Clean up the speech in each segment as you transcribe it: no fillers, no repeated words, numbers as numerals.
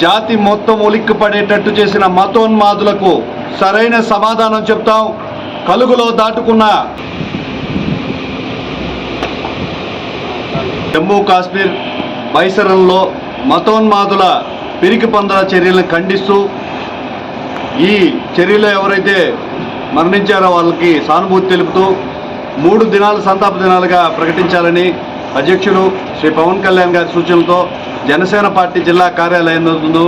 జాతి మొత్తం ఉలిక్కిపడేటట్టు చేసిన మతోన్మాదులకు సరైన సమాధానం చెప్తాం. కలుగులో దాటుకున్న జమ్మూ కాశ్మీర్ బైసరంలో మతోన్మాదుల పిరికి పందల చర్యలను ఖండిస్తూ ఈ చర్యలో ఎవరైతే మరణించారో వాళ్ళకి సానుభూతి తెలుపుతూ 3 దినాలు సంతాప దినాలుగా ప్రకటించాలని అధ్యక్షుడు శ్రీ పవన్ కళ్యాణ్ గారి సూచనలతో జనసేన పార్టీ జిల్లా కార్యాలయం నందు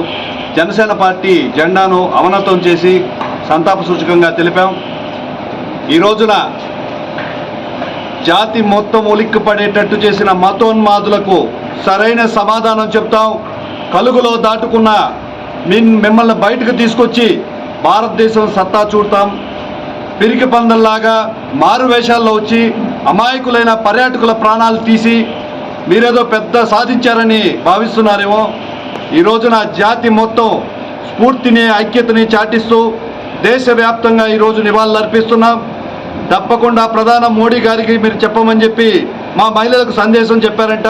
జనసేన పార్టీ జెండాను అవనతం చేసి సంతాప సూచకంగా తెలిపాం. ఈ రోజున జాతి మొత్తం ఉలిక్కిపడేటట్టు చేసిన మతోన్మాదులకు సరైన సమాధానం చెప్తాం. కలుగులో దాటుకున్న మిమ్మల్ని బయటకు తీసుకొచ్చి భారతదేశం సత్తా చూడతాం. పిరికి పందల్లాగా మారు వేషాల్లో వచ్చి అమాయకులైన పర్యాటకుల ప్రాణాలు తీసి మీరేదో పెద్ద సాధించారని భావిస్తున్నారేమో. ఈ రోజున జాతి మొత్తం స్ఫూర్తిని ఐక్యతని చాటిస్తూ దేశవ్యాప్తంగా ఈరోజు నివాళులు అర్పిస్తున్నాం. తప్పకుండా ప్రధాని మోడీ గారికి మీరు చెప్పమని చెప్పి మా మహిళలకు సందేశం చెప్పారంట.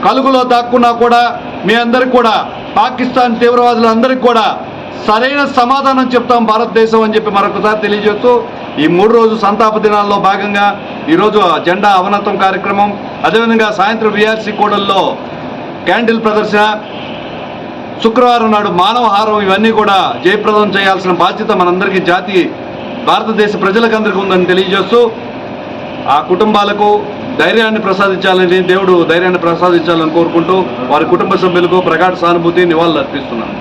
కలుగులో దాక్కున్నా కూడా మీ అందరికి కూడా పాకిస్తాన్ తీవ్రవాదులందరికీ కూడా సరైన సమాధానం చెప్తాం భారతదేశం అని చెప్పి మరొకసారి తెలియజేస్తూ ఈ 3 రోజు సంతాప దినాల్లో భాగంగా ఈరోజు జెండా అవనతం కార్యక్రమం, అదేవిధంగా సాయంత్రం విఆర్సీ కూడల్లో క్యాండిల్ ప్రదర్శన, శుక్రవారం నాడు మానవహారం, ఇవన్నీ కూడా జయప్రదం చేయాల్సిన బాధ్యత మనందరికీ భారతదేశ ప్రజలకందరికీ ఉందని తెలియజేస్తూ ఆ కుటుంబాలకు ధైర్యాన్ని ప్రసాదించాలని, దేవుడు ధైర్యాన్ని ప్రసాదించాలని కోరుకుంటూ వారి కుటుంబ సభ్యులకు ప్రగాఢ సానుభూతి నివాళులు అర్పిస్తున్నాను.